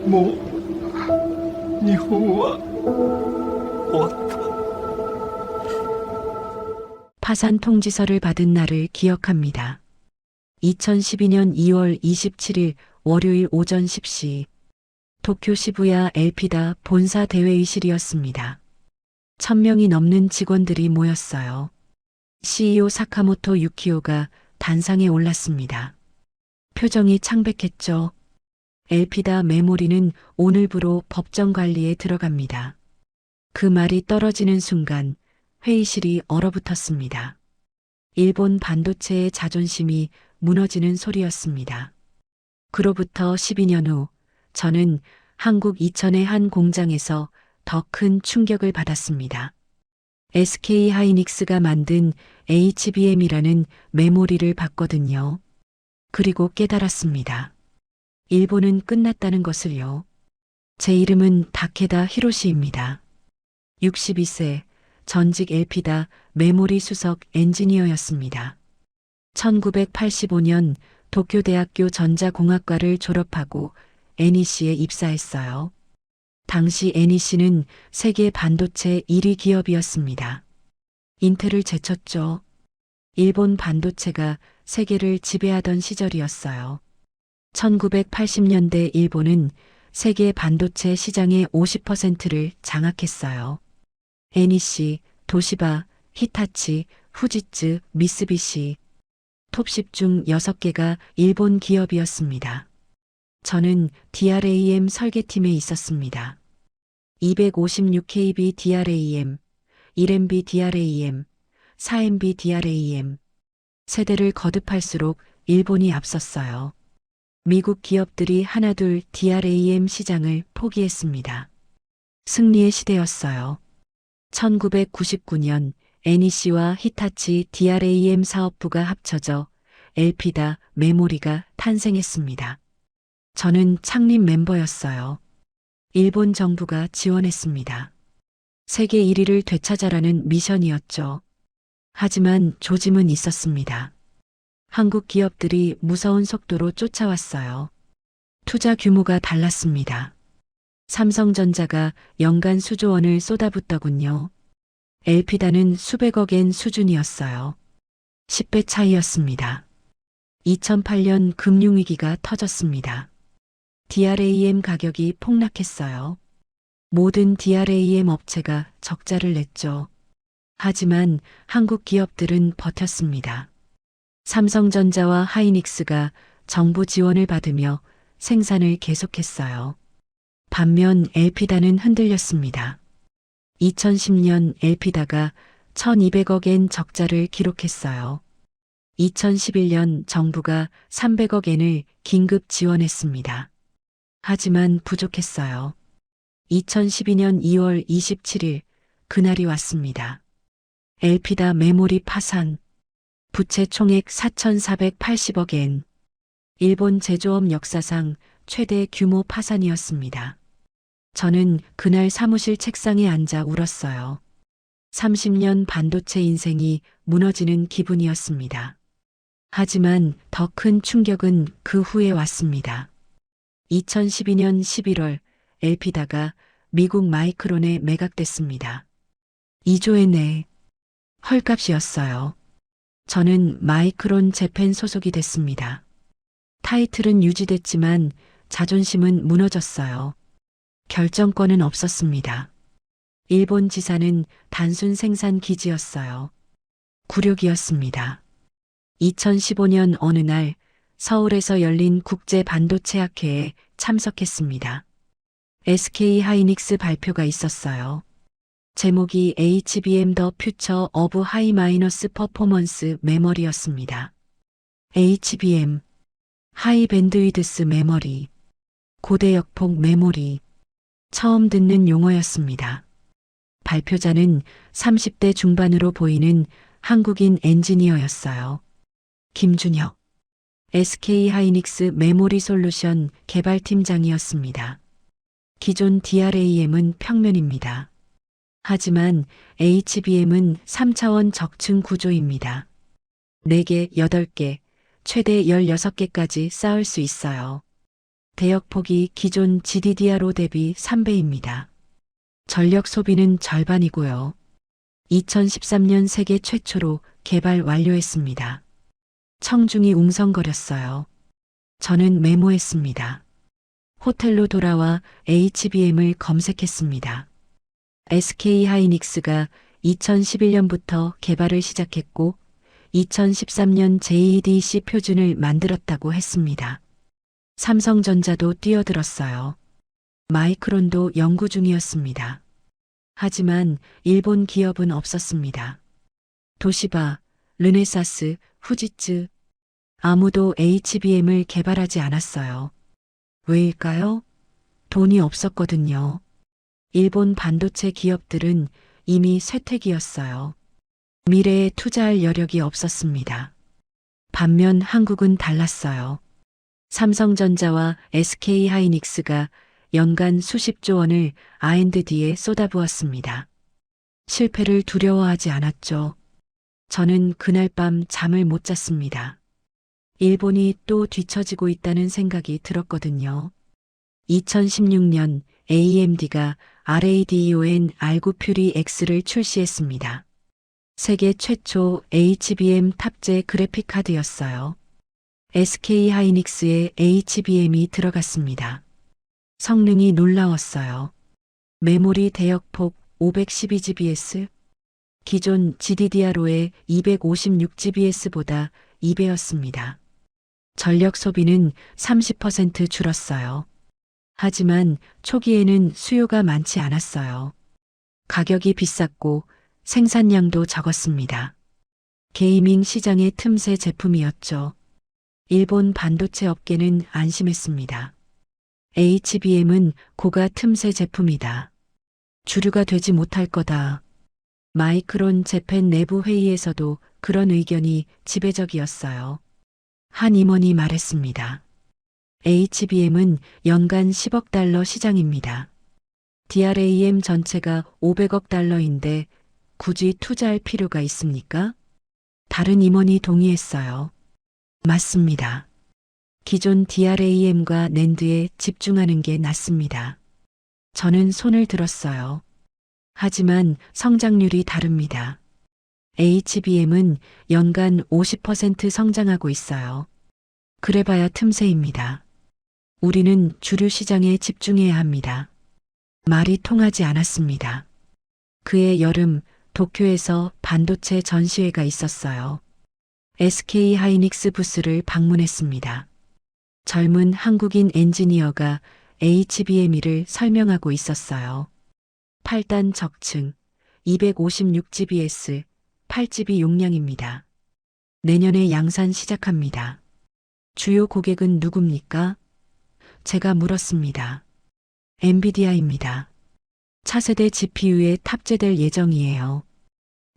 もう日本は終わった。 파산 통지서를 받은 날을 기억합니다. 2012년 2월 27일 월요일 오전 10시 도쿄 시부야 엘피다 본사 대회의실이었습니다. 1000명이 넘는 직원들이 모였어요. CEO 사카모토 유키오가 단상에 올랐습니다. 표정이 창백했죠. 엘피다 메모리는 오늘부로 법정 관리에 들어갑니다. 그 말이 떨어지는 순간 회의실이 얼어붙었습니다. 일본 반도체의 자존심이 무너지는 소리였습니다. 그로부터 12년 후 저는 한국 이천의 한 공장에서 더 큰 충격을 받았습니다. SK 하이닉스가 만든 HBM이라는 메모리를 봤거든요. 그리고 깨달았습니다. 일본은 끝났다는 것을요. 제 이름은 다케다 히로시입니다. 62세 전직 엘피다 메모리 수석 엔지니어였습니다. 1985년 도쿄대학교 전자공학과를 졸업하고 NEC에 입사했어요. 당시 NEC는 세계 반도체 1위 기업이었습니다. 인텔을 제쳤죠. 일본 반도체가 세계를 지배하던 시절이었어요. 1980년대 일본은 세계 반도체 시장의 50%를 장악했어요. NEC, 도시바, 히타치, 후지츠, 미쓰비시, 톱10 중 6개가 일본 기업이었습니다. 저는 DRAM 설계팀에 있었습니다. 256KB DRAM, 1MB DRAM, 4MB DRAM. 세대를 거듭할수록 일본이 앞섰어요. 미국 기업들이 하나둘 DRAM 시장을 포기했습니다. 승리의 시대였어요. 1999년 NEC와 히타치 DRAM 사업부가 합쳐져 엘피다 메모리가 탄생했습니다. 저는 창립 멤버였어요. 일본 정부가 지원했습니다. 세계 1위를 되찾아라는 미션이었죠. 하지만 조짐은 있었습니다. 한국 기업들이 무서운 속도로 쫓아왔어요. 투자 규모가 달랐습니다. 삼성전자가 연간 수조 원을 쏟아붓더군요. 엘피다는 수백억엔 수준이었어요. 10배 차이였습니다. 2008년 금융위기가 터졌습니다. DRAM 가격이 폭락했어요. 모든 DRAM 업체가 적자를 냈죠. 하지만 한국 기업들은 버텼습니다. 삼성전자와 하이닉스가 정부 지원을 받으며 생산을 계속했어요. 반면 엘피다는 흔들렸습니다. 2010년 엘피다가 1200억엔 적자를 기록했어요. 2011년 정부가 300억엔을 긴급 지원했습니다. 하지만 부족했어요. 2012년 2월 27일 그날이 왔습니다. 엘피다 메모리 파산, 부채 총액 4,480억엔. 일본 제조업 역사상 최대 규모 파산이었습니다. 저는 그날 사무실 책상에 앉아 울었어요. 30년 반도체 인생이 무너지는 기분이었습니다. 하지만 더 큰 충격은 그 후에 왔습니다. 2012년 11월 엘피다가 미국 마이크론에 매각됐습니다. 2조의 내 헐값이었어요. 저는 마이크론 재팬 소속이 됐습니다. 타이틀은 유지됐지만 자존심은 무너졌어요. 결정권은 없었습니다. 일본 지사는 단순 생산 기지였어요. 굴욕이었습니다. 2015년 어느 날 서울에서 열린 국제 반도체 학회에 참석했습니다. SK 하이닉스 발표가 있었어요. 제목이 HBM 더 퓨처 오브 하이 마이너스 퍼포먼스 메모리였습니다. HBM, 하이 밴드위드스 메모리, 고대역폭 메모리. 처음 듣는 용어였습니다. 발표자는 30대 중반으로 보이는 한국인 엔지니어였어요. 김준혁, SK 하이닉스 메모리 솔루션 개발팀장이었습니다. 기존 DRAM은 평면입니다. 하지만 HBM은 3차원 적층 구조입니다. 4개, 8개, 최대 16개까지 쌓을 수 있어요. 대역폭이 기존 GDDR5 대비 3배입니다. 전력 소비는 절반이고요. 2013년 세계 최초로 개발 완료했습니다. 청중이 웅성거렸어요. 저는 메모했습니다. 호텔로 돌아와 HBM을 검색했습니다. SK 하이닉스가 2011년부터 개발을 시작했고 2013년 JEDC 표준을 만들었다고 했습니다. 삼성전자도 뛰어들었어요. 마이크론도 연구 중이었습니다. 하지만 일본 기업은 없었습니다. 도시바, 르네사스, 후지츠, 아무도 HBM을 개발하지 않았어요. 왜일까요? 돈이 없었거든요. 일본 반도체 기업들은 이미 쇠퇴기였어요. 미래에 투자할 여력이 없었습니다. 반면 한국은 달랐어요. 삼성전자와 SK 하이닉스가 연간 수십조 원을 R&D에 쏟아부었습니다. 실패를 두려워하지 않았죠. 저는 그날 밤 잠을 못 잤습니다. 일본이 또 뒤처지고 있다는 생각이 들었거든요. 2016년 AMD가 RADION R9 퓨리 X를 출시했습니다. 세계 최초 HBM 탑재 그래픽 카드였어요. SK 하이닉스에 HBM이 들어갔습니다. 성능이 놀라웠어요. 메모리 대역폭 512GBs, 기존 GDDR5의 256GBs보다 2배였습니다. 전력 소비는 30% 줄었어요. 하지만 초기에는 수요가 많지 않았어요. 가격이 비쌌고 생산량도 적었습니다. 게이밍 시장의 틈새 제품이었죠. 일본 반도체 업계는 안심했습니다. HBM은 고가 틈새 제품이다. 주류가 되지 못할 거다. 마이크론 재팬 내부 회의에서도 그런 의견이 지배적이었어요. 한 임원이 말했습니다. HBM은 연간 10억 달러 시장입니다. DRAM 전체가 500억 달러인데 굳이 투자할 필요가 있습니까? 다른 임원이 동의했어요. 맞습니다. 기존 DRAM과 낸드에 집중하는 게 낫습니다. 저는 손을 들었어요. 하지만 성장률이 다릅니다. HBM은 연간 50% 성장하고 있어요. 그래봐야 틈새입니다. 우리는 주류 시장에 집중해야 합니다. 말이 통하지 않았습니다. 그해 여름 도쿄에서 반도체 전시회가 있었어요. SK 하이닉스 부스를 방문했습니다. 젊은 한국인 엔지니어가 HBM을 설명하고 있었어요. 8단 적층, 256GBs, 8GB 용량입니다. 내년에 양산 시작합니다. 주요 고객은 누굽니까? 제가 물었습니다. 엔비디아입니다. 차세대 GPU에 탑재될 예정이에요.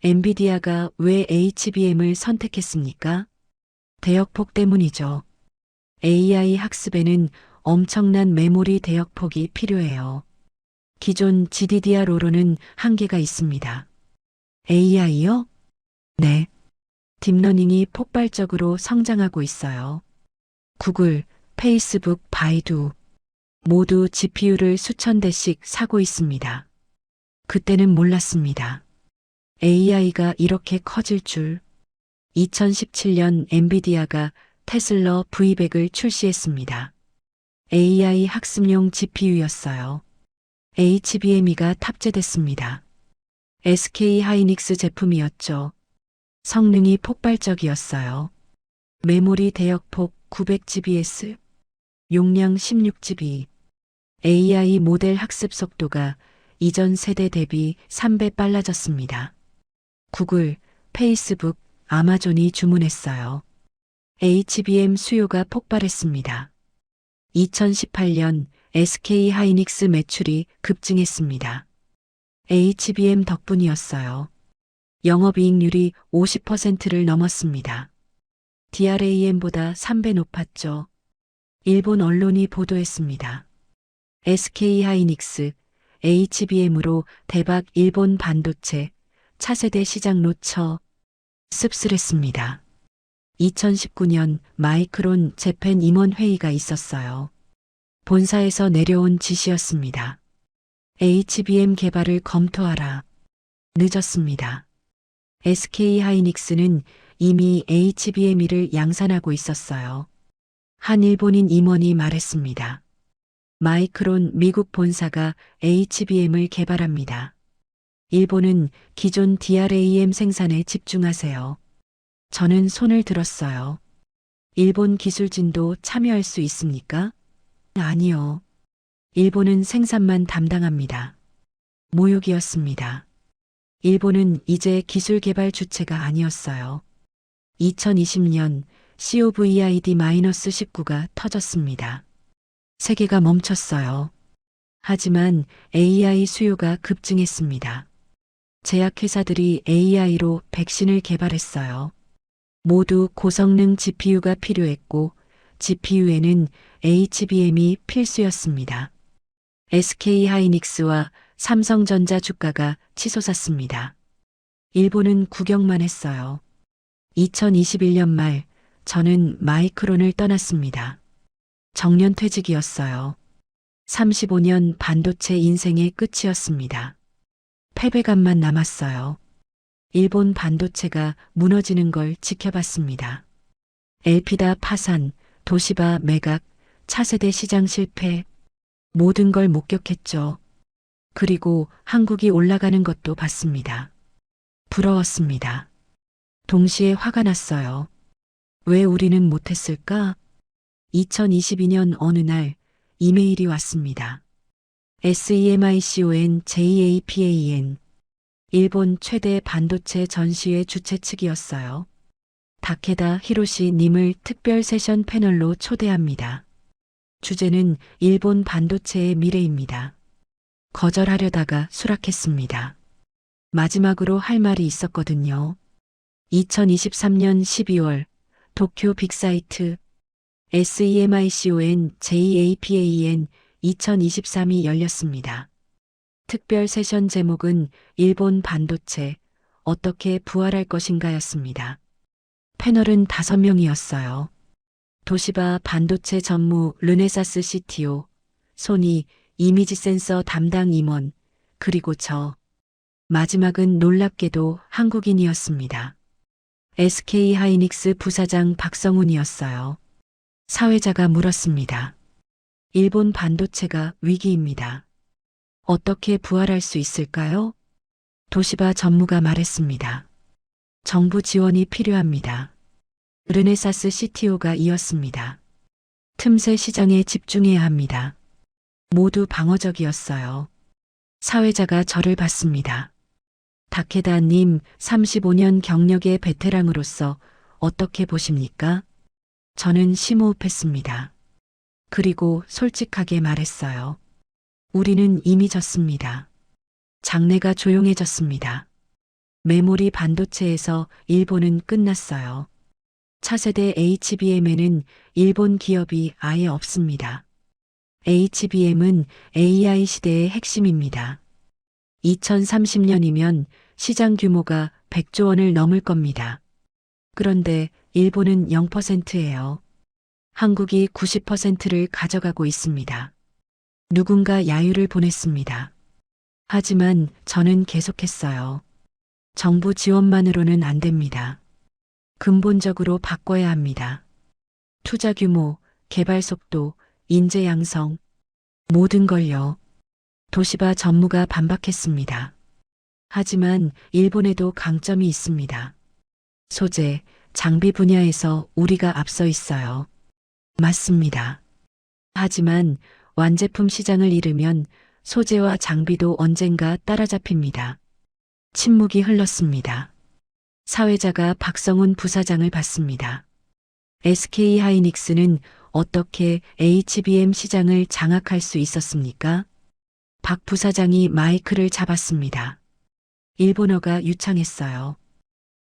엔비디아가 왜 HBM을 선택했습니까? 대역폭 때문이죠. AI 학습에는 엄청난 메모리 대역폭이 필요해요. 기존 GDDR5로는 한계가 있습니다. AI요? 네. 딥러닝이 폭발적으로 성장하고 있어요. 구글, 페이스북, 바이두 모두 GPU를 수천 대씩 사고 있습니다. 그때는 몰랐습니다. AI가 이렇게 커질 줄. 2017년 엔비디아가 테슬러 V100을 출시했습니다. AI 학습용 GPU였어요. HBM이가 탑재됐습니다. SK 하이닉스 제품이었죠. 성능이 폭발적이었어요. 메모리 대역폭 900GBs, 용량 16GB, AI 모델 학습 속도가 이전 세대 대비 3배 빨라졌습니다. 구글, 페이스북, 아마존이 주문했어요. HBM 수요가 폭발했습니다. 2018년 SK 하이닉스 매출이 급증했습니다. HBM 덕분이었어요. 영업이익률이 50%를 넘었습니다. DRAM보다 3배 높았죠. 일본 언론이 보도했습니다. SK 하이닉스, HBM으로 대박 일본 반도체, 차세대 시장 놓쳐 씁쓸했습니다. 2019년 마이크론 재팬 임원 회의가 있었어요. 본사에서 내려온 지시였습니다. HBM 개발을 검토하라. 늦었습니다. SK 하이닉스는 이미 HBM1을 양산하고 있었어요. 한 일본인 임원이 말했습니다. 마이크론 미국 본사가 HBM을 개발합니다. 일본은 기존 DRAM 생산에 집중하세요. 저는 손을 들었어요. 일본 기술진도 참여할 수 있습니까? 아니요. 일본은 생산만 담당합니다. 모욕이었습니다. 일본은 이제 기술 개발 주체가 아니었어요. 2020년 COVID-19가 터졌습니다. 세계가 멈췄어요. 하지만 AI 수요가 급증했습니다. 제약회사들이 AI로 백신을 개발했어요. 모두 고성능 GPU가 필요했고 GPU에는 HBM이 필수였습니다. SK 하이닉스와 삼성전자 주가가 치솟았습니다. 일본은 구경만 했어요. 2021년 말 저는 마이크론을 떠났습니다. 정년퇴직이었어요. 35년 반도체 인생의 끝이었습니다. 패배감만 남았어요. 일본 반도체가 무너지는 걸 지켜봤습니다. 엘피다 파산, 도시바 매각, 차세대 시장 실패, 모든 걸 목격했죠. 그리고 한국이 올라가는 것도 봤습니다. 부러웠습니다. 동시에 화가 났어요. 왜 우리는 못했을까? 2022년 어느 날 이메일이 왔습니다. SEMICON JAPAN 일본 최대 반도체 전시회 주최 측이었어요. 다케다 히로시 님을 특별 세션 패널로 초대합니다. 주제는 일본 반도체의 미래입니다. 거절하려다가 수락했습니다. 마지막으로 할 말이 있었거든요. 2023년 12월 도쿄 빅사이트 SEMICON JAPAN 2023이 열렸습니다. 특별 세션 제목은 일본 반도체 어떻게 부활할 것인가였습니다. 패널은 5명이었어요. 도시바 반도체 전무 르네사스 CTO, 소니 이미지 센서 담당 임원, 그리고 저. 마지막은 놀랍게도 한국인이었습니다. SK 하이닉스 부사장 박성훈이었어요. 사회자가 물었습니다. 일본 반도체가 위기입니다. 어떻게 부활할 수 있을까요? 도시바 전무가 말했습니다. 정부 지원이 필요합니다. 르네사스 CTO가 이었습니다. 틈새 시장에 집중해야 합니다. 모두 방어적이었어요. 사회자가 저를 봤습니다. 다케다님 35년 경력의 베테랑으로서 어떻게 보십니까? 저는 심호흡했습니다. 그리고 솔직하게 말했어요. 우리는 이미 졌습니다. 장래가 조용해졌습니다. 메모리 반도체에서 일본은 끝났어요. 차세대 HBM에는 일본 기업이 아예 없습니다. HBM은 AI 시대의 핵심입니다. 2030년이면 시장 규모가 100조 원을 넘을 겁니다. 그런데 일본은 0%예요. 한국이 90%를 가져가고 있습니다. 누군가 야유를 보냈습니다. 하지만 저는 계속했어요. 정부 지원만으로는 안 됩니다. 근본적으로 바꿔야 합니다. 투자 규모, 개발 속도, 인재 양성, 모든 걸요. 도시바 전무가 반박했습니다. 하지만 일본에도 강점이 있습니다. 소재, 장비 분야에서 우리가 앞서 있어요. 맞습니다. 하지만 완제품 시장을 잃으면 소재와 장비도 언젠가 따라잡힙니다. 침묵이 흘렀습니다. 사회자가 박성훈 부사장을 봤습니다. SK 하이닉스는 어떻게 HBM 시장을 장악할 수 있었습니까? 박 부사장이 마이크를 잡았습니다. 일본어가 유창했어요.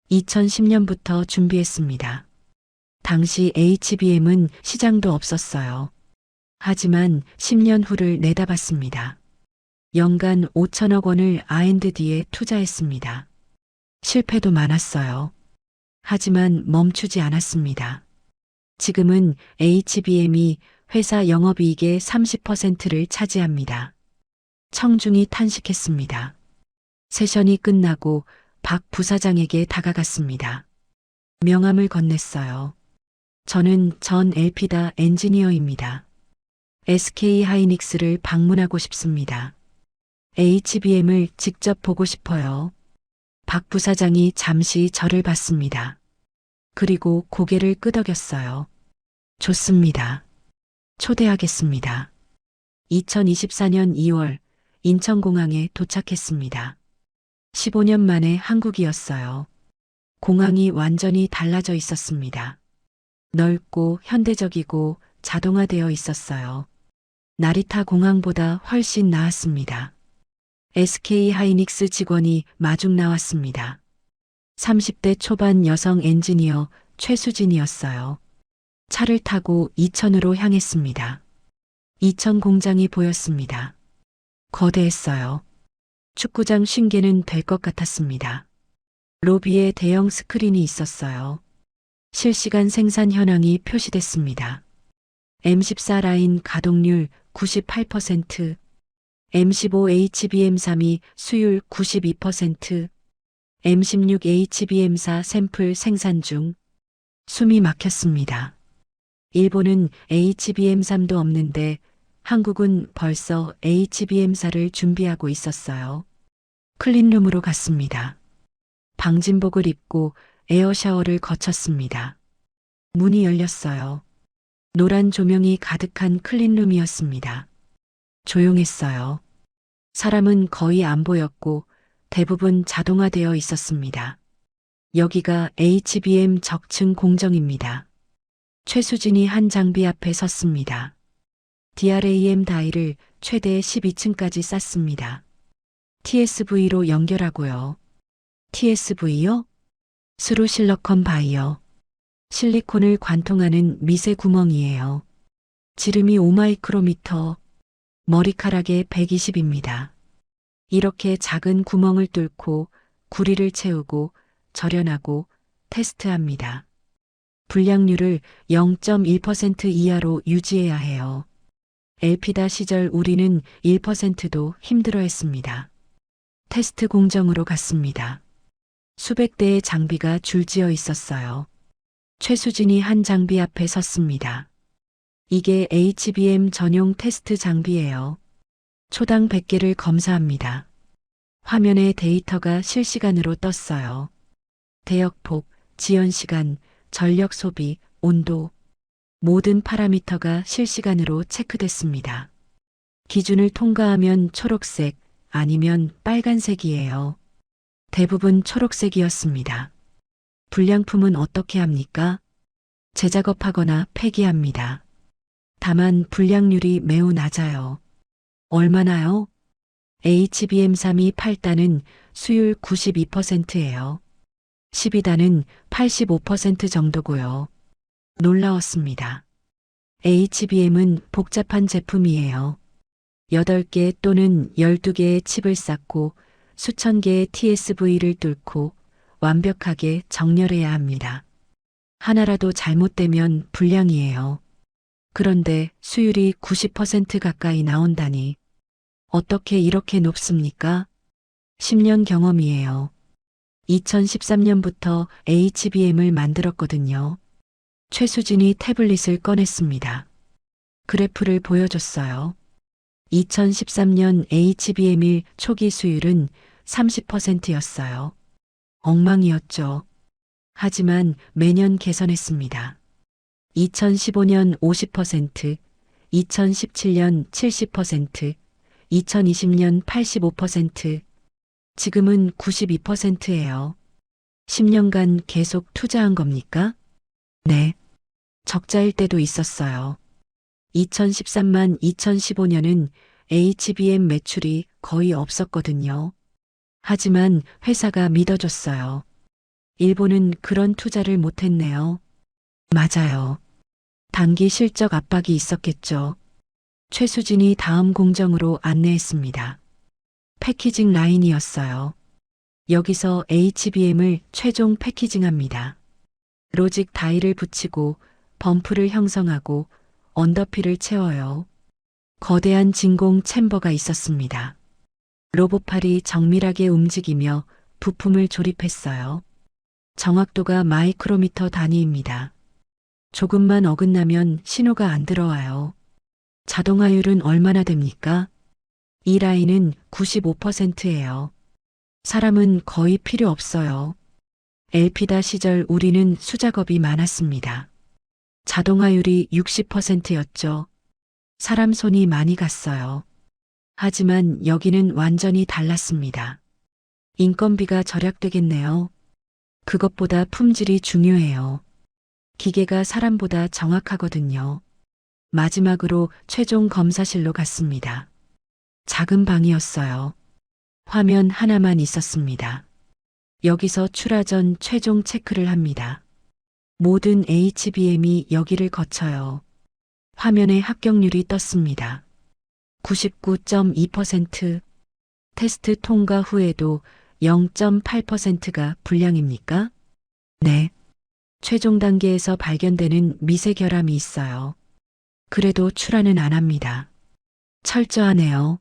2010년부터 준비했습니다. 당시 HBM은 시장도 없었어요. 하지만 10년 후를 내다봤습니다. 연간 5천억 원을 R&D에 투자했습니다. 실패도 많았어요. 하지만 멈추지 않았습니다. 지금은 HBM이 회사 영업이익의 30%를 차지합니다. 청중이 탄식했습니다. 세션이 끝나고 박 부사장에게 다가갔습니다. 명함을 건넸어요. 저는 전 엘피다 엔지니어입니다. SK 하이닉스를 방문하고 싶습니다. HBM을 직접 보고 싶어요. 박 부사장이 잠시 저를 봤습니다. 그리고 고개를 끄덕였어요. 좋습니다. 초대하겠습니다. 2024년 2월 인천공항에 도착했습니다. 15년 만에 한국이었어요. 공항이 완전히 달라져 있었습니다. 넓고 현대적이고 자동화되어 있었어요. 나리타 공항보다 훨씬 나았습니다. SK 하이닉스 직원이 마중 나왔습니다. 30대 초반 여성 엔지니어 최수진이었어요. 차를 타고 이천으로 향했습니다. 이천 공장이 보였습니다. 거대했어요. 축구장 쉰개는 될 것 같았습니다. 로비에 대형 스크린이 있었어요. 실시간 생산 현황이 표시됐습니다. M14 라인 가동률 98%, M15 HBM3이 수율 92%, M16 HBM4 샘플 생산 중. 숨이 막혔습니다. 일본은 HBM3도 없는데 한국은 벌써 HBM4를 준비하고 있었어요. 클린룸으로 갔습니다. 방진복을 입고 에어샤워를 거쳤습니다. 문이 열렸어요. 노란 조명이 가득한 클린룸이었습니다. 조용했어요. 사람은 거의 안 보였고 대부분 자동화되어 있었습니다. 여기가 HBM 적층 공정입니다. 최수진이 한 장비 앞에 섰습니다. DRAM 다이를 최대 12층까지 쌓습니다. TSV로 연결하고요. TSV요? 스루실러컨 바이어. 실리콘을 관통하는 미세 구멍이에요. 지름이 5마이크로미터, 머리카락의 120입니다. 이렇게 작은 구멍을 뚫고 구리를 채우고 절연하고 테스트합니다. 불량률을 0.1% 이하로 유지해야 해요. 엘피다 시절 우리는 1%도 힘들어했습니다. 테스트 공정으로 갔습니다. 수백 대의 장비가 줄지어 있었어요. 최수진이 한 장비 앞에 섰습니다. 이게 HBM 전용 테스트 장비예요. 초당 100개를 검사합니다. 화면에 데이터가 실시간으로 떴어요. 대역폭, 지연시간, 전력 소비, 온도, 모든 파라미터가 실시간으로 체크됐습니다. 기준을 통과하면 초록색 아니면 빨간색이에요. 대부분 초록색이었습니다. 불량품은 어떻게 합니까? 재작업하거나 폐기합니다. 다만 불량률이 매우 낮아요. 얼마나요? HBM3이 8단은 수율 92%예요. 12단은 85% 정도고요. 놀라웠습니다. HBM은 복잡한 제품이에요. 8개 또는 12개의 칩을 쌓고 수천 개의 TSV를 뚫고 완벽하게 정렬해야 합니다. 하나라도 잘못되면 불량이에요. 그런데 수율이 90% 가까이 나온다니 어떻게 이렇게 높습니까? 10년 경험이에요. 2013년부터 HBM을 만들었거든요. 최수진이 태블릿을 꺼냈습니다. 그래프를 보여줬어요. 2013년 HBM1 초기 수율은 30%였어요. 엉망이었죠. 하지만 매년 개선했습니다. 2015년 50%, 2017년 70%, 2020년 85%, 지금은 92%예요. 10년간 계속 투자한 겁니까? 네. 적자일 때도 있었어요. 2013만 2015년은 HBM 매출이 거의 없었거든요. 하지만 회사가 믿어줬어요. 일본은 그런 투자를 못했네요. 맞아요. 단기 실적 압박이 있었겠죠. 최수진이 다음 공정으로 안내했습니다. 패키징 라인이었어요. 여기서 HBM을 최종 패키징합니다. 로직 다이를 붙이고 범프를 형성하고 언더필을 채워요. 거대한 진공 챔버가 있었습니다. 로봇팔이 정밀하게 움직이며 부품을 조립했어요. 정확도가 마이크로미터 단위입니다. 조금만 어긋나면 신호가 안 들어와요. 자동화율은 얼마나 됩니까? 이 라인은 95%예요. 사람은 거의 필요 없어요. 엘피다 시절 우리는 수작업이 많았습니다. 자동화율이 60%였죠. 사람 손이 많이 갔어요. 하지만 여기는 완전히 달랐습니다. 인건비가 절약되겠네요. 그것보다 품질이 중요해요. 기계가 사람보다 정확하거든요. 마지막으로 최종 검사실로 갔습니다. 작은 방이었어요. 화면 하나만 있었습니다. 여기서 출하 전 최종 체크를 합니다. 모든 HBM이 여기를 거쳐요. 화면에 합격률이 떴습니다. 99.2%. 테스트 통과 후에도 0.8%가 불량입니까? 네. 최종 단계에서 발견되는 미세 결함이 있어요. 그래도 출하는 안 합니다. 철저하네요.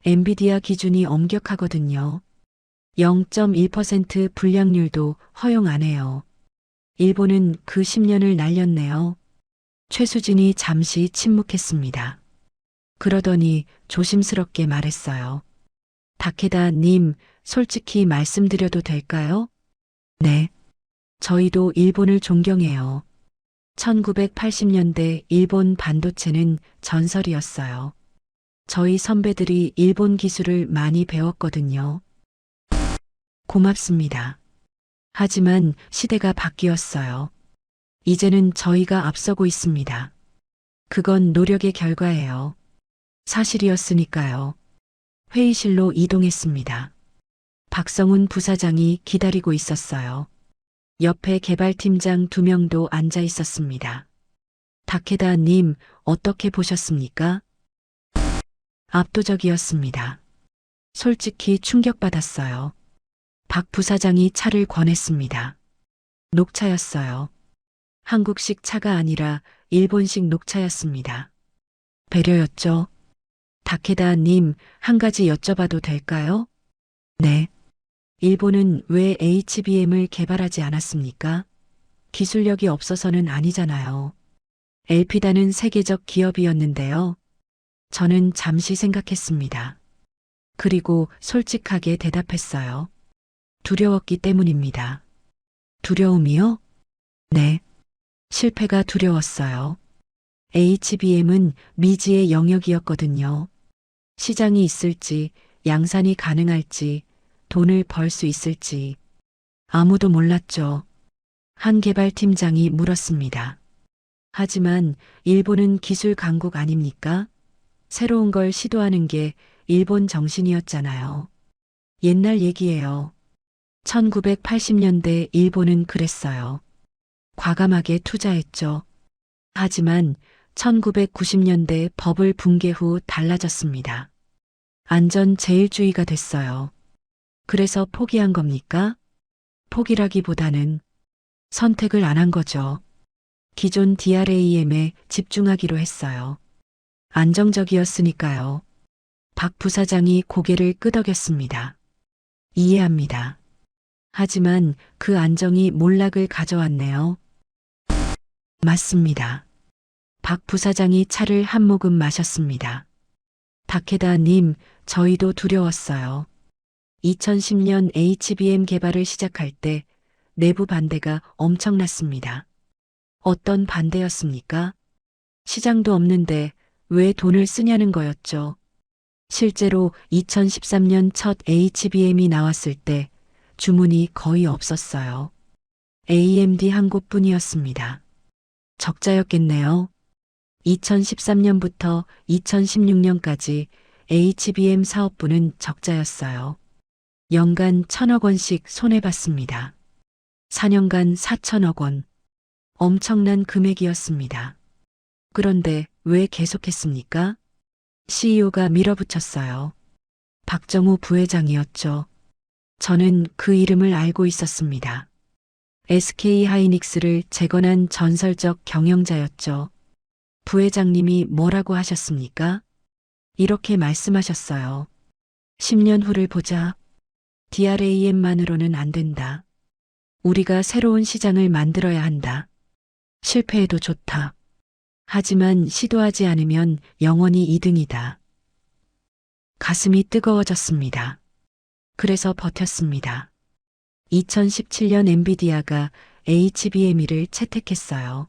엔비디아 기준이 엄격하거든요. 0.1% 불량률도 허용 안 해요. 일본은 그 10년을 날렸네요. 최수진이 잠시 침묵했습니다. 그러더니 조심스럽게 말했어요. 다케다 님, 솔직히 말씀드려도 될까요? 네. 저희도 일본을 존경해요. 1980년대 일본 반도체는 전설이었어요. 저희 선배들이 일본 기술을 많이 배웠거든요. 고맙습니다. 하지만 시대가 바뀌었어요. 이제는 저희가 앞서고 있습니다. 그건 노력의 결과예요. 사실이었으니까요. 회의실로 이동했습니다. 박성훈 부사장이 기다리고 있었어요. 옆에 개발팀장 2명도 앉아 있었습니다. 다케다 님, 어떻게 보셨습니까? 압도적이었습니다. 솔직히 충격받았어요. 박 부사장이 차를 권했습니다. 녹차였어요. 한국식 차가 아니라 일본식 녹차였습니다. 배려였죠. 다케다 님, 한 가지 여쭤봐도 될까요? 네. 일본은 왜 HBM을 개발하지 않았습니까? 기술력이 없어서는 아니잖아요. 엘피다는 세계적 기업이었는데요. 저는 잠시 생각했습니다. 그리고 솔직하게 대답했어요. 두려웠기 때문입니다. 두려움이요? 네. 실패가 두려웠어요. HBM은 미지의 영역이었거든요. 시장이 있을지, 양산이 가능할지, 돈을 벌 수 있을지 아무도 몰랐죠. 한 개발팀장이 물었습니다. 하지만 일본은 기술 강국 아닙니까? 새로운 걸 시도하는 게 일본 정신이었잖아요. 옛날 얘기예요. 1980년대 일본은 그랬어요. 과감하게 투자했죠. 하지만 1990년대 버블 붕괴 후 달라졌습니다. 안전 제일주의가 됐어요. 그래서 포기한 겁니까? 포기라기보다는 선택을 안 한 거죠. 기존 DRAM에 집중하기로 했어요. 안정적이었으니까요. 박 부사장이 고개를 끄덕였습니다. 이해합니다. 하지만 그 안정이 몰락을 가져왔네요. 맞습니다. 박 부사장이 차를 한 모금 마셨습니다. 다케다 님, 저희도 두려웠어요. 2010년 HBM 개발을 시작할 때 내부 반대가 엄청났습니다. 어떤 반대였습니까? 시장도 없는데 왜 돈을 쓰냐는 거였죠. 실제로 2013년 첫 HBM이 나왔을 때 주문이 거의 없었어요. AMD 한 곳뿐이었습니다. 적자였겠네요. 2013년부터 2016년까지 HBM 사업부는 적자였어요. 연간 1,000억 원씩 손해봤습니다. 4년간 4천억 원. 엄청난 금액이었습니다. 그런데 왜 계속했습니까? CEO가 밀어붙였어요. 박정우 부회장이었죠. 저는 그 이름을 알고 있었습니다. SK 하이닉스를 재건한 전설적 경영자였죠. 부회장님이 뭐라고 하셨습니까? 이렇게 말씀하셨어요. 10년 후를 보자. DRAM만으로는 안 된다. 우리가 새로운 시장을 만들어야 한다. 실패해도 좋다. 하지만 시도하지 않으면 영원히 2등이다. 가슴이 뜨거워졌습니다. 그래서 버텼습니다. 2017년 엔비디아가 HBM을 채택했어요.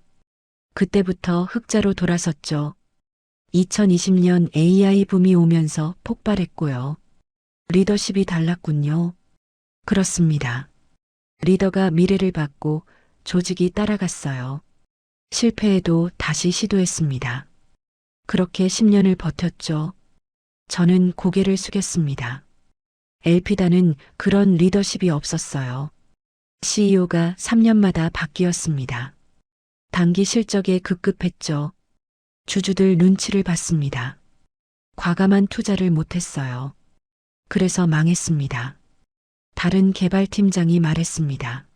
그때부터 흑자로 돌아섰죠. 2020년 AI 붐이 오면서 폭발했고요. 리더십이 달랐군요. 그렇습니다. 리더가 미래를 받고 조직이 따라갔어요. 실패해도 다시 시도했습니다. 그렇게 10년을 버텼죠. 저는 고개를 숙였습니다. 엘피다는 그런 리더십이 없었어요. CEO가 3년마다 바뀌었습니다. 단기 실적에 급급했죠. 주주들 눈치를 봤습니다. 과감한 투자를 못했어요. 그래서 망했습니다. 다른 개발팀장이 말했습니다.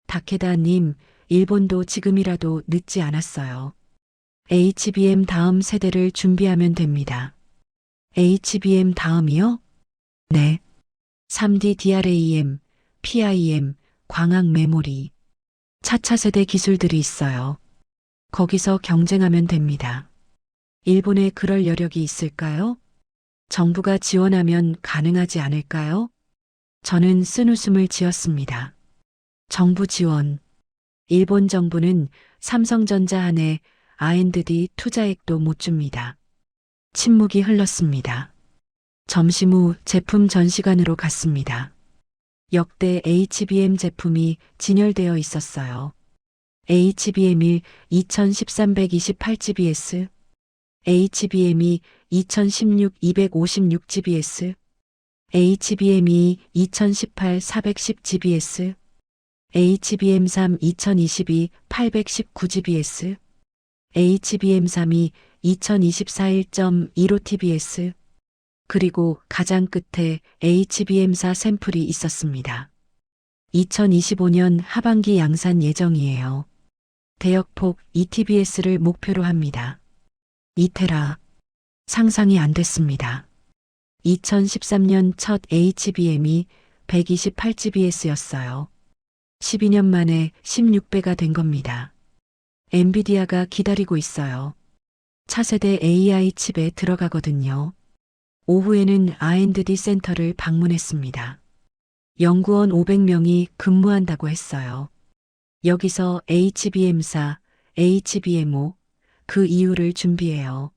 다케다님, 일본도 지금이라도 늦지 않았어요. HBM 다음 세대를 준비하면 됩니다. HBM 다음이요? 네. 3D DRAM, PIM, 광학 메모리, 차차 세대 기술들이 있어요. 거기서 경쟁하면 됩니다. 일본에 그럴 여력이 있을까요? 정부가 지원하면 가능하지 않을까요? 저는 쓴웃음을 지었습니다. 정부 지원. 일본 정부는 삼성전자 안에 R&D 투자액도 못 줍니다. 침묵이 흘렀습니다. 점심 후 제품 전시관으로 갔습니다. 역대 HBM 제품이 진열되어 있었어요. HBM1 2328GBS, HBM2 2016 256GBS, HBM2 2018 410GBS, HBM3 2022 819GBS, HBM3이 2024 1.15TBS, 그리고 가장 끝에 HBM4 샘플이 있었습니다. 2025년 하반기 양산 예정이에요. 대역폭 2TBS를 목표로 합니다. 2테라. 상상이 안 됐습니다. 2013년 첫 HBM이 128GBS였어요. 12년 만에 16배가 된 겁니다. 엔비디아가 기다리고 있어요. 차세대 AI 칩에 들어가거든요. 오후에는 R&D 센터를 방문했습니다. 연구원 500명이 근무한다고 했어요. 여기서 HBM4, HBM5, 그 이유를 준비해요.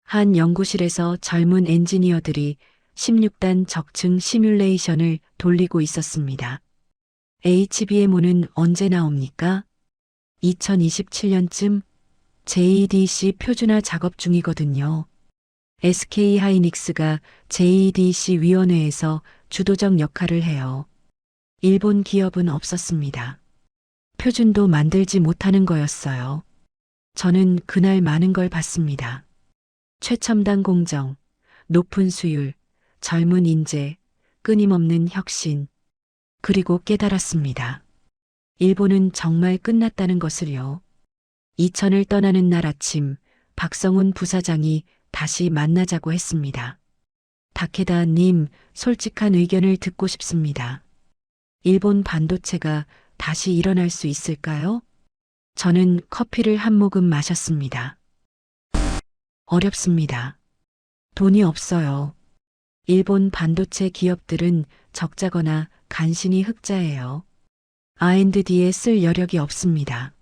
한 연구실에서 젊은 엔지니어들이 16단 적층 시뮬레이션을 돌리고 있었습니다. HBM5는 언제 나옵니까? 2027년쯤 JEDC 표준화 작업 중이거든요. SK 하이닉스가 JEDC 위원회에서 주도적 역할을 해요. 일본 기업은 없었습니다. 표준도 만들지 못하는 거였어요. 저는 그날 많은 걸 봤습니다. 최첨단 공정, 높은 수율, 젊은 인재, 끊임없는 혁신. 그리고 깨달았습니다. 일본은 정말 끝났다는 것을요. 이천을 떠나는 날 아침, 박성훈 부사장이 다시 만나자고 했습니다. 다케다님, 솔직한 의견을 듣고 싶습니다. 일본 반도체가 다시 일어날 수 있을까요? 저는 커피를 한 모금 마셨습니다. 어렵습니다. 돈이 없어요. 일본 반도체 기업들은 적자거나 간신히 흑자예요. R&D에 쓸 여력이 없습니다.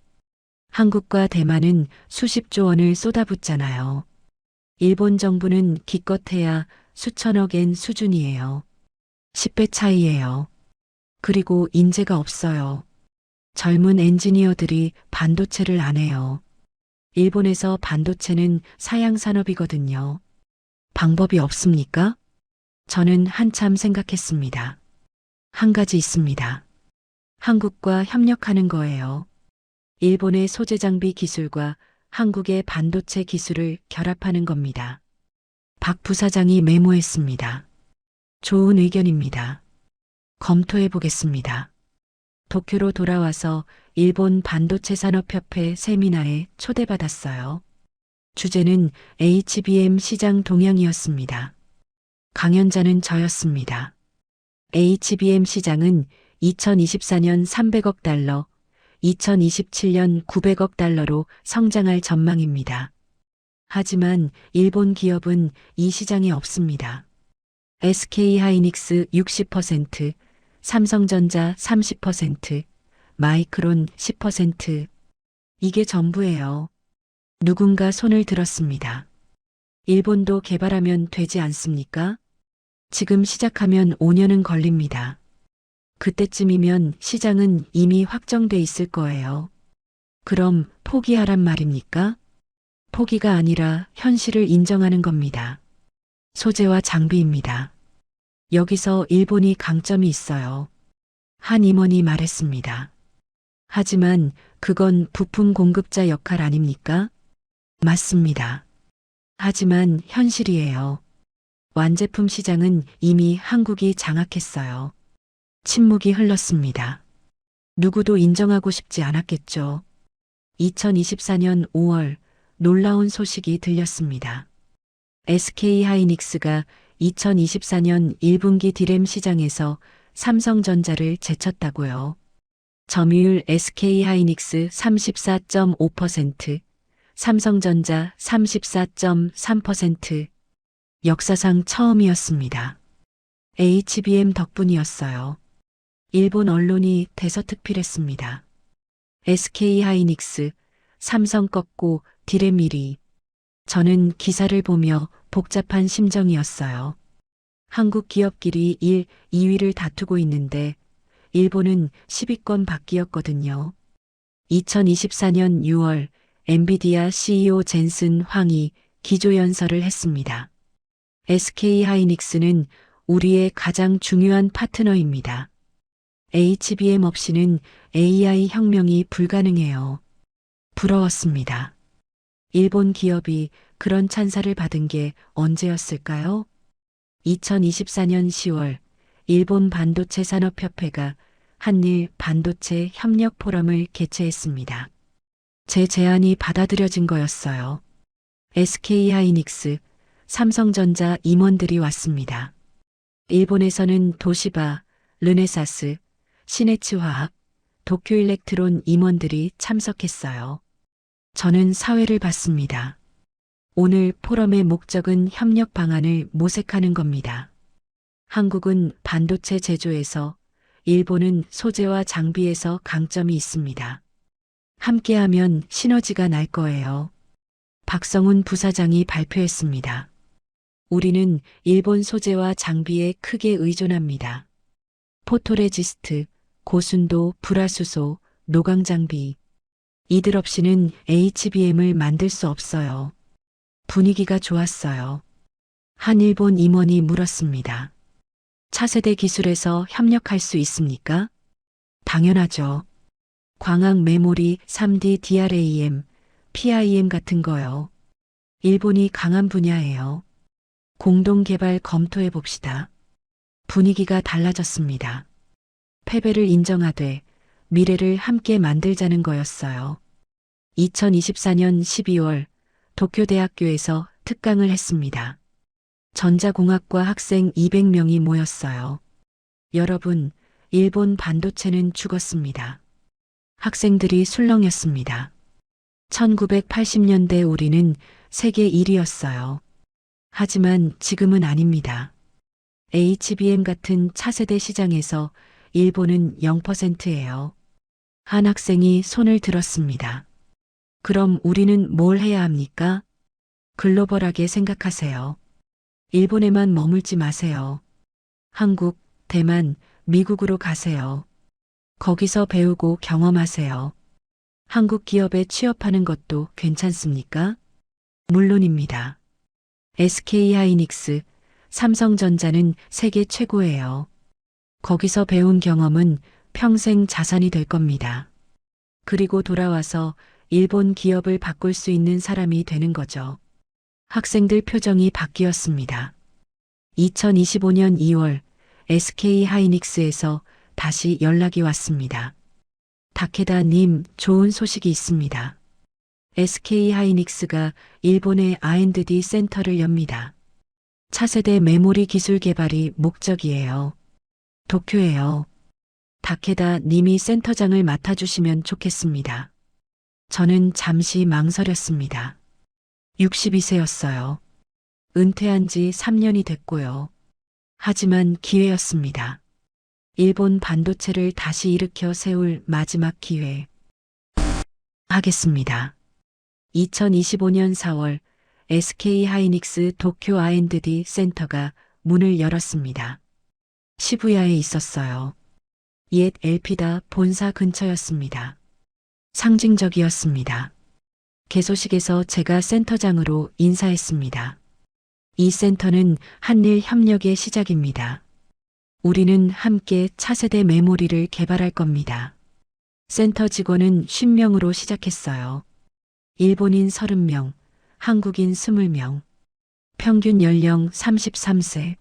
한국과 대만은 수십조 원을 쏟아붓잖아요. 일본 정부는 기껏해야 수천억 엔 수준이에요. 10배 차이예요. 그리고 인재가 없어요. 젊은 엔지니어들이 반도체를 안 해요. 일본에서 반도체는 사양 산업이거든요. 방법이 없습니까? 저는 한참 생각했습니다. 한 가지 있습니다. 한국과 협력하는 거예요. 일본의 소재 장비 기술과 한국의 반도체 기술을 결합하는 겁니다. 박 부사장이 메모했습니다. 좋은 의견입니다. 검토해 보겠습니다. 도쿄로 돌아와서 일본 반도체 산업협회 세미나에 초대받았어요. 주제는 HBM 시장 동향이었습니다. 강연자는 저였습니다. HBM 시장은 2024년 300억 달러, 2027년 900억 달러로 성장할 전망입니다. 하지만 일본 기업은 이 시장에 없습니다. SK하이닉스 60%, 삼성전자 30%, 마이크론 10%. 이게 전부예요. 누군가 손을 들었습니다. 일본도 개발하면 되지 않습니까? 지금 시작하면 5년은 걸립니다. 그때쯤이면 시장은 이미 확정돼 있을 거예요. 그럼 포기하란 말입니까? 포기가 아니라 현실을 인정하는 겁니다. 소재와 장비입니다. 여기서 일본이 강점이 있어요. 한 임원이 말했습니다. 하지만 그건 부품 공급자 역할 아닙니까? 맞습니다. 하지만 현실이에요. 완제품 시장은 이미 한국이 장악했어요. 침묵이 흘렀습니다. 누구도 인정하고 싶지 않았겠죠. 2024년 5월 놀라운 소식이 들렸습니다. SK하이닉스가 2024년 1분기 디램 시장에서 삼성전자를 제쳤다고요. 점유율 SK하이닉스 34.5%, 삼성전자 34.3%. 역사상 처음이었습니다. HBM 덕분이었어요. 일본 언론이 대서특필했습니다. SK하이닉스, 삼성 꺾고 디램 1위. 저는 기사를 보며 복잡한 심정이었어요. 한국 기업끼리 1, 2위를 다투고 있는데 일본은 10위권 밖이었거든요. 2024년 6월 엔비디아 CEO 젠슨 황이 기조연설을 했습니다. SK하이닉스는 우리의 가장 중요한 파트너입니다. HBM 없이는 AI 혁명이 불가능해요. 부러웠습니다. 일본 기업이 그런 찬사를 받은 게 언제였을까요? 2024년 10월 일본 반도체 산업협회가 한일 반도체 협력 포럼을 개최했습니다. 제 제안이 받아들여진 거였어요. SK하이닉스, 삼성전자 임원들이 왔습니다. 일본에서는 도시바, 르네사스, 시네츠화학, 도쿄일렉트론 임원들이 참석했어요. 저는 사회를 봤습니다. 오늘 포럼의 목적은 협력 방안을 모색하는 겁니다. 한국은 반도체 제조에서, 일본은 소재와 장비에서 강점이 있습니다. 함께하면 시너지가 날 거예요. 박성훈 부사장이 발표했습니다. 우리는 일본 소재와 장비에 크게 의존합니다. 포토레지스트, 고순도, 불화수소, 노광장비. 이들 없이는 HBM을 만들 수 없어요. 분위기가 좋았어요. 한 일본 임원이 물었습니다. 차세대 기술에서 협력할 수 있습니까? 당연하죠. 광학 메모리 3D DRAM, PIM 같은 거요. 일본이 강한 분야예요. 공동 개발 검토해 봅시다. 분위기가 달라졌습니다. 패배를 인정하되 미래를 함께 만들자는 거였어요. 2024년 12월 도쿄대학교에서 특강을 했습니다. 전자공학과 학생 200명이 모였어요. 여러분, 일본 반도체는 죽었습니다. 학생들이 술렁였습니다. 1980년대 우리는 세계 1위였어요. 하지만 지금은 아닙니다. HBM 같은 차세대 시장에서 일본은 0%예요. 한 학생이 손을 들었습니다. 그럼 우리는 뭘 해야 합니까? 글로벌하게 생각하세요. 일본에만 머물지 마세요. 한국, 대만, 미국으로 가세요. 거기서 배우고 경험하세요. 한국 기업에 취업하는 것도 괜찮습니까? 물론입니다. SK하이닉스, 삼성전자는 세계 최고예요. 거기서 배운 경험은 평생 자산이 될 겁니다. 그리고 돌아와서 일본 기업을 바꿀 수 있는 사람이 되는 거죠. 학생들 표정이 바뀌었습니다. 2025년 2월 SK하이닉스에서 다시 연락이 왔습니다. 다케다 님, 좋은 소식이 있습니다. SK 하이닉스가 일본의 R&D 센터를 엽니다. 차세대 메모리 기술 개발이 목적이에요. 도쿄에요. 다케다 님이 센터장을 맡아주시면 좋겠습니다. 저는 잠시 망설였습니다. 62세였어요. 은퇴한 지 3년이 됐고요. 하지만 기회였습니다. 일본 반도체를 다시 일으켜 세울 마지막 기회. 하겠습니다. 2025년 4월 SK 하이닉스 도쿄 R&D 센터가 문을 열었습니다. 시부야에 있었어요. 옛 엘피다 본사 근처였습니다. 상징적이었습니다. 개소식에서 제가 센터장으로 인사했습니다. 이 센터는 한일 협력의 시작입니다. 우리는 함께 차세대 메모리를 개발할 겁니다. 센터 직원은 50명으로 시작했어요. 일본인 30명, 한국인 20명, 평균 연령 33세.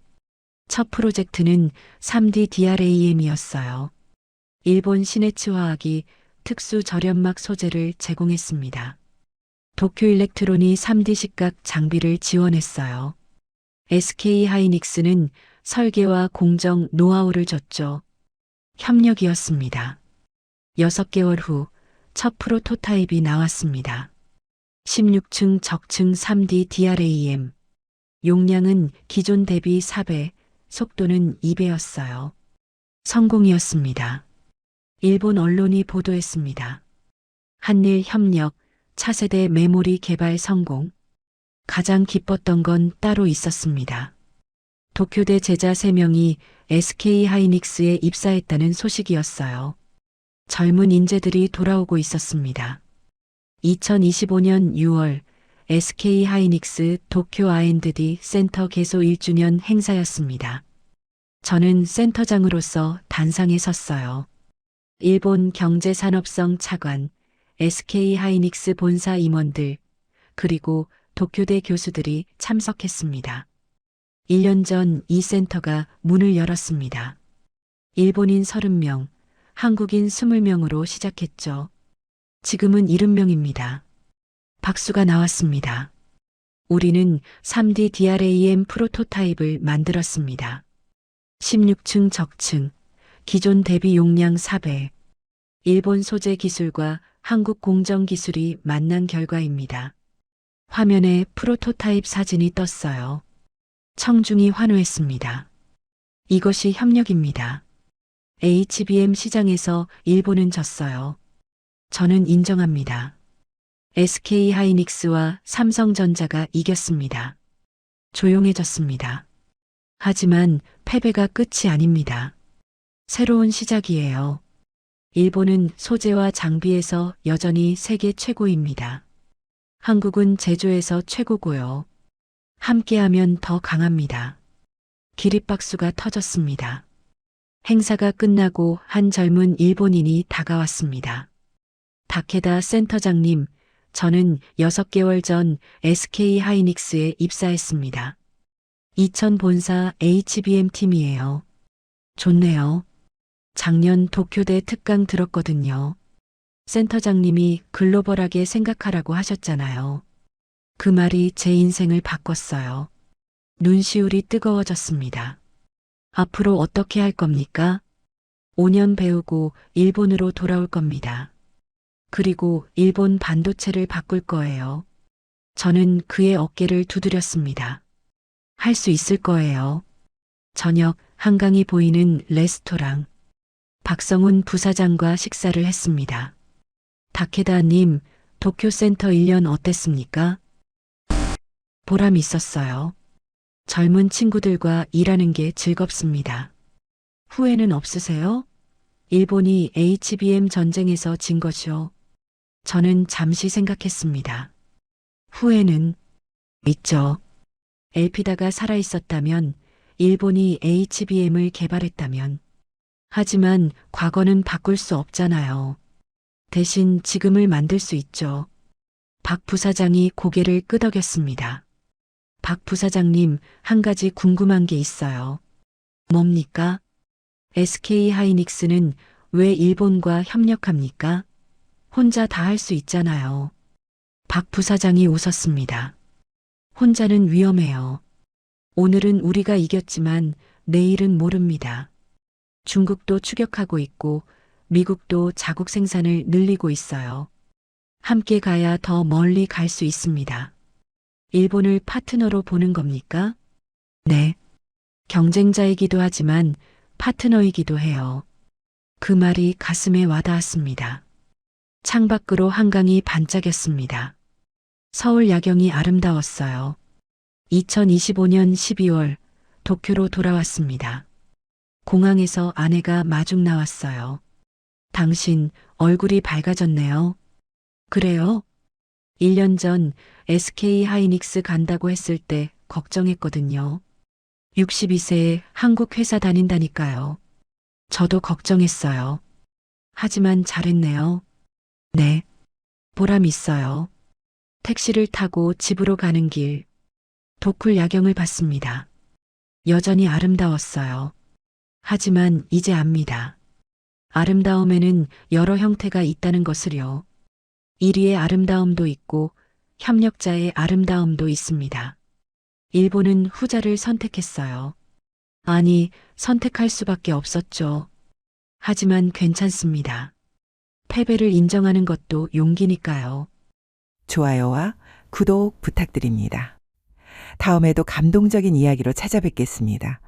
첫 프로젝트는 3D DRAM이었어요. 일본 시네츠 화학이 특수 절연막 소재를 제공했습니다. 도쿄 일렉트론이 3D 식각 장비를 지원했어요. SK 하이닉스는 설계와 공정 노하우를 줬죠. 협력이었습니다. 6개월 후 첫 프로토타입이 나왔습니다. 16층 적층 3D DRAM. 용량은 기존 대비 4배, 속도는 2배였어요. 성공이었습니다. 일본 언론이 보도했습니다. 한일 협력, 차세대 메모리 개발 성공. 가장 기뻤던 건 따로 있었습니다. 도쿄대 제자 3명이 SK 하이닉스에 입사했다는 소식이었어요. 젊은 인재들이 돌아오고 있었습니다. 2025년 6월 SK 하이닉스 도쿄 R&D 센터 개소 1주년 행사였습니다. 저는 센터장으로서 단상에 섰어요. 일본 경제산업성 차관, SK 하이닉스 본사 임원들, 그리고 도쿄대 교수들이 참석했습니다. 1년 전 이 센터가 문을 열었습니다. 일본인 30명, 한국인 20명으로 시작했죠. 지금은 70명입니다. 박수가 나왔습니다. 우리는 3D DRAM 프로토타입을 만들었습니다. 16층 적층, 기존 대비 용량 4배, 일본 소재 기술과 한국 공정 기술이 만난 결과입니다. 화면에 프로토타입 사진이 떴어요. 청중이 환호했습니다. 이것이 협력입니다. HBM 시장에서 일본은 졌어요. 저는 인정합니다. SK 하이닉스와 삼성전자가 이겼습니다. 조용해졌습니다. 하지만 패배가 끝이 아닙니다. 새로운 시작이에요. 일본은 소재와 장비에서 여전히 세계 최고입니다. 한국은 제조에서 최고고요. 함께하면 더 강합니다. 기립박수가 터졌습니다. 행사가 끝나고 한 젊은 일본인이 다가왔습니다. 다케다 센터장님, 저는 6개월 전 SK 하이닉스에 입사했습니다. 2000 본사 HBM 팀이에요. 좋네요. 작년 도쿄대 특강 들었거든요. 센터장님이 글로벌하게 생각하라고 하셨잖아요. 그 말이 제 인생을 바꿨어요. 눈시울이 뜨거워졌습니다. 앞으로 어떻게 할 겁니까? 5년 배우고 일본으로 돌아올 겁니다. 그리고 일본 반도체를 바꿀 거예요. 저는 그의 어깨를 두드렸습니다. 할 수 있을 거예요. 저녁 한강이 보이는 레스토랑. 박성훈 부사장과 식사를 했습니다. 다케다님, 도쿄센터 1년 어땠습니까? 보람 있었어요. 젊은 친구들과 일하는 게 즐겁습니다. 후회는 없으세요? 일본이 HBM 전쟁에서 진 것이요. 저는 잠시 생각했습니다. 후회는 있죠. 엘피다가 살아있었다면, 일본이 HBM을 개발했다면. 하지만 과거는 바꿀 수 없잖아요. 대신 지금을 만들 수 있죠. 박 부사장이 고개를 끄덕였습니다. 박 부사장님, 한 가지 궁금한 게 있어요. 뭡니까? SK 하이닉스는 왜 일본과 협력합니까? 혼자 다 할 수 있잖아요. 박 부사장이 웃었습니다. 혼자는 위험해요. 오늘은 우리가 이겼지만 내일은 모릅니다. 중국도 추격하고 있고 미국도 자국 생산을 늘리고 있어요. 함께 가야 더 멀리 갈 수 있습니다. 일본을 파트너로 보는 겁니까? 네. 경쟁자이기도 하지만 파트너이기도 해요. 그 말이 가슴에 와닿았습니다. 창밖으로 한강이 반짝였습니다. 서울 야경이 아름다웠어요. 2025년 12월 도쿄로 돌아왔습니다. 공항에서 아내가 마중 나왔어요. 당신 얼굴이 밝아졌네요. 그래요? 1년 전 SK 하이닉스 간다고 했을 때 걱정했거든요. 62세에 한국 회사 다닌다니까요. 저도 걱정했어요. 하지만 잘했네요. 네. 보람 있어요. 택시를 타고 집으로 가는 길, 도쿨 야경을 봤습니다. 여전히 아름다웠어요. 하지만 이제 압니다. 아름다움에는 여러 형태가 있다는 것을요. 1위의 아름다움도 있고 협력자의 아름다움도 있습니다. 일본은 후자를 선택했어요. 아니, 선택할 수밖에 없었죠. 하지만 괜찮습니다. 패배를 인정하는 것도 용기니까요. 좋아요와 구독 부탁드립니다. 다음에도 감동적인 이야기로 찾아뵙겠습니다.